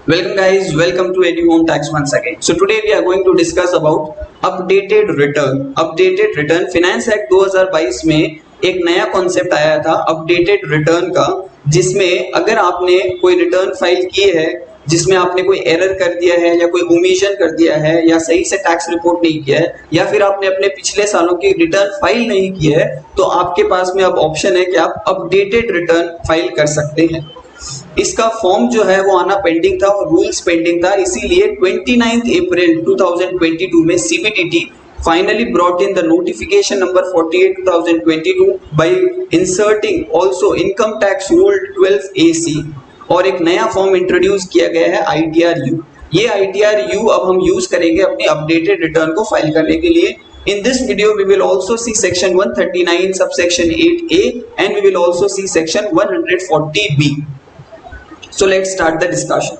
Welcome guys, welcome to EduHome Tax once again. So today we are going to discuss about updated return. Updated return Finance Act 2022 में एक नया concept आया था updated return का, जिसमें अगर आपने कोई रिटर्न फाइल की है जिसमें आपने कोई एरर कर दिया है या कोई ओमिशन कर दिया है या सही से टैक्स रिपोर्ट नहीं किया है या फिर आपने अपने पिछले सालों की रिटर्न फाइल नहीं की है, तो आपके पास में अब ऑप्शन है कि आप अपडेटेड रिटर्न फाइल कर सकते हैं। इसका फॉर्म जो है वो आना पेंडिंग था और रूल्स पेंडिंग था, इसीलिए 29 अप्रैल 2022 में CBDT finally brought in the notification number 48/2022 by inserting also income tax rule 12AC और एक नया फॉर्म इंट्रोड्यूस किया गया है ITRU। ये ITRU अब हम यूज करेंगे अपनी अपडेटेड रिटर्न को फाइल करने के लिए। In this video we will also see section 139 subsection 8A and we will also see section 140B. So let's start the discussion.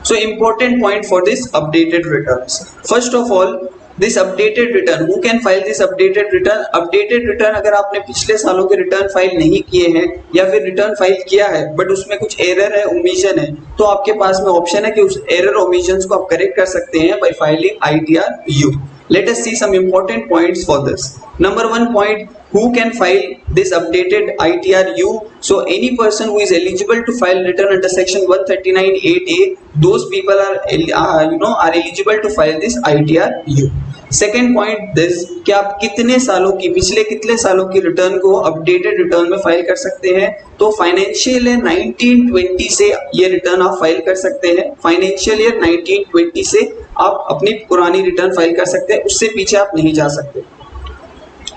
So important point for this updated returns. First of all, this updated return, who can file this updated return? Updated return अगर आपने पिछले सालों के return file नहीं किए हैं या फिर रिटर्न फाइल किया है बट उसमें कुछ एरर है, ओमिशन है, तो आपके पास में ऑप्शन है कि उस एरर ओमिशंस को आप करेक्ट कर सकते हैं by filing ITRU. Let us see some important points for this. Number one point, who can file this updated ITRU? So any person who is eligible to file return under section 139(8)(a), those people are eligible to file this ITRU. Second point this कि आप कितने सालों की, पिछले कितने सालों की return को अपडेटेड रिटर्न में फाइल कर सकते हैं। तो फाइनेंशियल ईयर 1920 से ये रिटर्न आप फाइल कर सकते हैं। फाइनेंशियल ईयर 1920 से आप अपनी पुरानी रिटर्न फाइल कर सकते हैं, उससे पीछे आप नहीं जा सकते।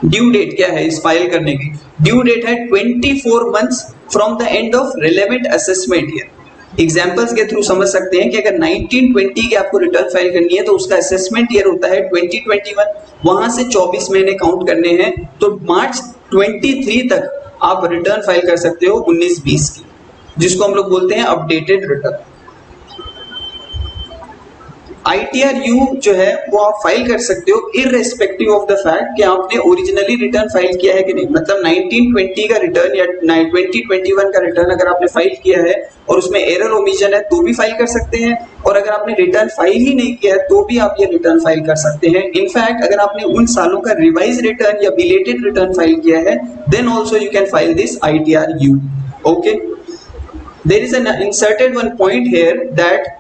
ड्यू डेट क्या है इस फाइल करने की? ड्यू डेट है 24 months from the end of relevant assessment year. Examples के थ्रू समझ सकते हैं कि अगर 1920 की आपको रिटर्न फाइल करनी है तो उसका असेसमेंट ईयर होता है 2021, वहां से 24 महीने काउंट करने हैं, तो मार्च 23 तक आप रिटर्न फाइल कर सकते हो 19-20 की, जिसको हम लोग बोलते हैं अपडेटेड रिटर्न। ITRU जो है वो आप फाइल कर सकते हो इररेस्पेक्टिव ऑफ द फैक्ट कि आपने ओरिजिनली रिटर्न फाइल किया है कि नहीं। मतलब 1920 का रिटर्न या 2021 का रिटर्न अगर आपने फाइल किया है और उसमें एरर ओमिशन है तो भी फाइल कर सकते हैं, और अगर आपने रिटर्न फाइल ही नहीं किया है तो भी आप ये रिटर्न फाइल कर सकते हैं। इनफैक्ट अगर आपने उन सालों का रिवाइज रिटर्न या बिलेटेड रिटर्न फाइल किया है then also you can file this ITRU. Okay, there is an inserted one point here that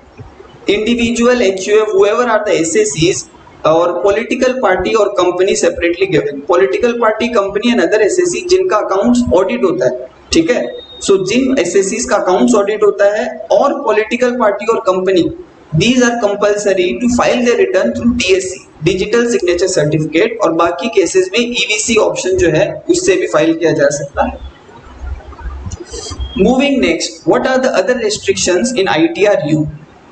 individual HUF whoever are the SSCs और political party और company separately given, political party, company and other SSC जिनका accounts audit होता है, ठीक है। सो जिन SSCs का accounts audit होता है और political party और company, these are compulsory to file their return through DSC, digital signature certificate, और बाकी केसेस में EVC ऑप्शन जो है उससे भी फाइल किया जा सकता है। Moving next, what are the other restrictions in ITRU?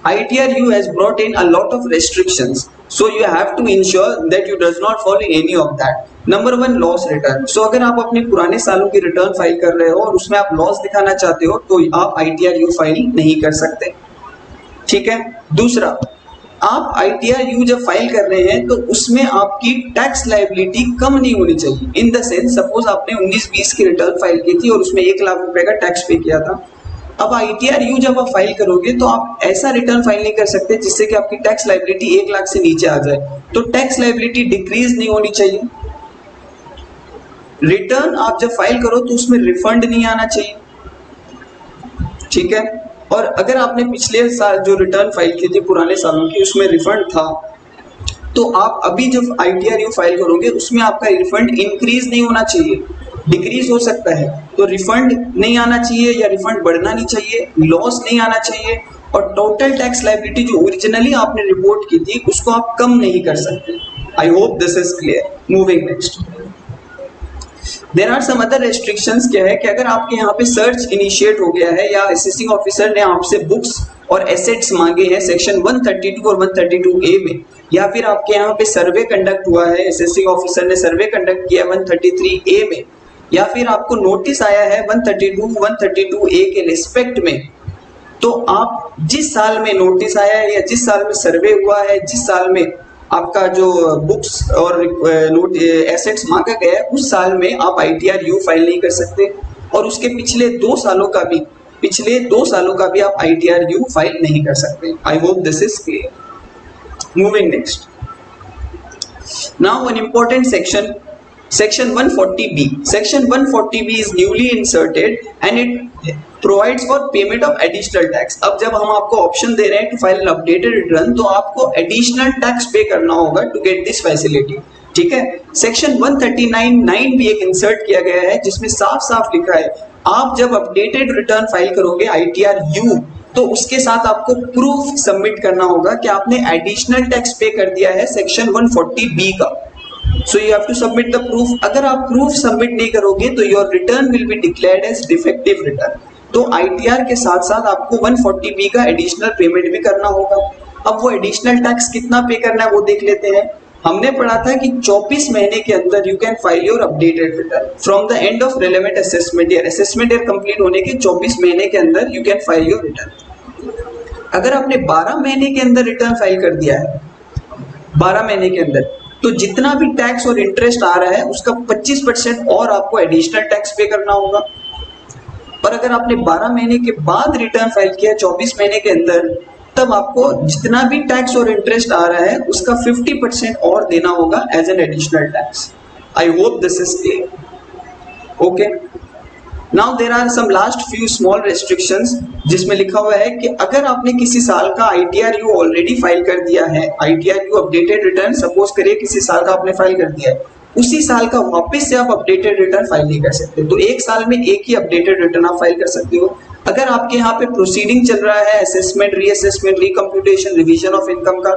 ITRU has brought in a lot of restrictions, so you have to ensure that you does not fall in any of that. Number one, loss return. So अगर आप अपने पुराने सालों की return file कर रहे हो और उसमें आप लॉस दिखाना चाहते हो तो आप ITRU फाइल नहीं कर सकते, ठीक है। दूसरा, आप ITRU जब फाइल कर रहे हैं तो उसमें आपकी टैक्स लायबिलिटी कम नहीं होनी चाहिए। इन द सेंस, सपोज आपने 19-20 की रिटर्न फाइल की थी और उसमें 1 लाख रुपए का टैक्स पे किया था, अब ITRU जब आप फाइल करोगे तो आप ऐसा रिटर्न फाइल नहीं कर सकते जिससे कि आपकी टैक्स लायबिलिटी 1 लाख से नीचे आ जाए। तो टैक्स लायबिलिटी डिक्रीज नहीं होनी चाहिए। रिटर्न आप जब फाइल करो तो उसमें रिफंड नहीं आना चाहिए, ठीक है। और अगर आपने पिछले साल जो रिटर्न फाइल की थी पुराने सालों की उसमें रिफंड था, तो आप अभी जब ITRU फाइल करोगे उसमें आपका रिफंड इंक्रीज नहीं होना चाहिए, डिक्रीज हो सकता है। तो रिफंड नहीं आना चाहिए या रिफंड बढ़ना नहीं चाहिए, लॉस नहीं आना चाहिए, और टोटल टैक्स लायबिलिटी जो ओरिजिनली आपने रिपोर्ट की थी उसको आप कम नहीं कर सकते। I hope this is clear. Moving next, there are some other restrictions. क्या है कि अगर आपके यहाँ पे सर्च इनिशिएट हो गया है या असेसिंग ऑफिसर ने आपसे बुक्स और एसेट्स मांगे हैं सेक्शन 132 और 132A में, या फिर आपके यहाँ पे सर्वे कंडक्ट हुआ है, असेसिंग ऑफिसर ने सर्वे कंडक्ट किया 133A में, या फिर आपको नोटिस आया है 132A के रिस्पेक्ट में, तो आप जिस साल में नोटिस आया है या जिस साल में सर्वे हुआ है, जिस साल में आपका जो बुक्स और एसेट्स मांगा गया है उस साल में आप ITRU फाइल नहीं कर सकते, और उसके पिछले 2 सालों का भी पिछले 2 सालों का भी आप ITR-U फाइल नहीं कर सकते। I hope this is clear. Moving next, now an important section 140B. Section 140B is newly inserted and it provides for payment of additional tax. अब जब हम आपको ऑप्शन दे रहे हैं to file an updated return, तो आपको additional tax पे करना होगा to get this facility, ठीक है। सेक्शन 139(9) भी एक इंसर्ट किया गया है जिसमें साफ साफ लिखा है आप जब अपडेटेड रिटर्न फाइल करोगे ITR-U तो उसके साथ आपको प्रूफ सबमिट करना होगा कि आपने एडिशनल टैक्स पे कर दिया है सेक्शन 140B का। So you have to submit the proof. अगर आप प्रूफ सबमिट नहीं करोगे तो your return will be declared as defective return. तो ITR के साथ साथ आपको 140B का एडिशनल पेमेंट भी करना होगा। अब वो एडिशनल टैक्स कितना पे करना है वो देख लेते हैं। हमने पढ़ा था कि 24 महीने के अंदर you can file your updated return from the end of relevant assessment year. Assessment year complete होने के 24 महीने के अंदर you can file your return. अगर आपने 12 महीने के अंदर रिटर्न फाइल कर दिया है 12 महीने के अंदर, तो जितना भी टैक्स और इंटरेस्ट आ रहा है उसका 25% और आपको एडिशनल टैक्स पे करना होगा। और अगर आपने 12 महीने के बाद रिटर्न फाइल किया 24 महीने के अंदर, तब आपको जितना भी टैक्स और इंटरेस्ट आ रहा है उसका 50% और देना होगा as an additional tax. I hope this is clear. Okay, now there are some last few small restrictions जिसमें लिखा हुआ है कि अगर आपने किसी साल का ITR-U ऑलरेडी फाइल कर दिया है, ITR-U अपडेटेड रिटर्न सपोज करिए किसी साल का आपने फाइल कर दिया है, उसी साल का वापस से आप अपडेटेड रिटर्न फाइल नहीं कर सकते। तो एक साल में एक ही अपडेटेड रिटर्न आप फाइल कर सकते हो। अगर आपके यहाँ पे प्रोसीडिंग चल रहा है assessment, reassessment, recomputation, revision of income का,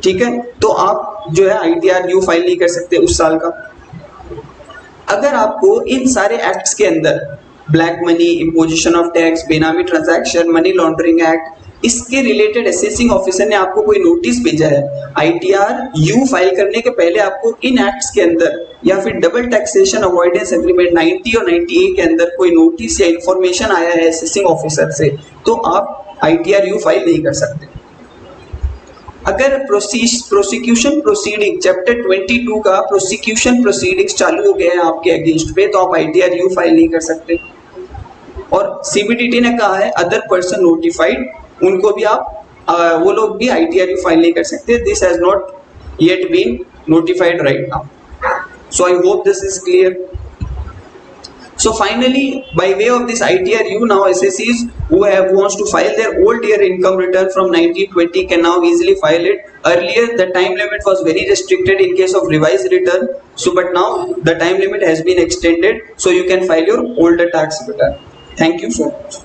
ठीक है, तो आप जो है ITR-U फाइल नहीं कर सकते उस साल का। अगर आपको इन सारे एक्ट्स के अंदर black money, imposition of tax, बेनामी ट्रांजैक्शन, मनी लॉन्ड्रिंग एक्ट, इसके रिलेटेड असेसिंग ऑफिसर ने आपको कोई नोटिस भेजा है, ITR-U फाइल करने के पहले आपको इन एक्ट्स के अंदर या फिर डबल टैक्सेशन अवॉइडेंस एग्रीमेंट 90 और 90A के अंदर कोई नोटिस या इंफॉर्मेशन आया है असेसिंग ऑफिसर से, तो आप ITR-U फाइल नहीं कर सकते। अगर प्रोसिक्यूशन प्रोसीडिंग चैप्टर 22 का प्रोसिक्यूशन प्रोसीडिंग्स चालू हो गए हैं आपके अगेंस्ट पे, तो आप ITR-U फाइल नहीं कर सकते। और CBDT ने कहा है अदर पर्सन नोटिफाइड, उनको भी आप वो लोग भी ITR-U फाइल नहीं कर सकते। This has not yet been notified right now. So I hope this is clear. So finally, by way of this ITR-U, now SSEs who wants to file their old year income return from 1920 can now easily file it. Earlier, the time limit was very restricted in case of revised return. So, but now the time limit has been extended, so you can file your older tax return. Thank you so much.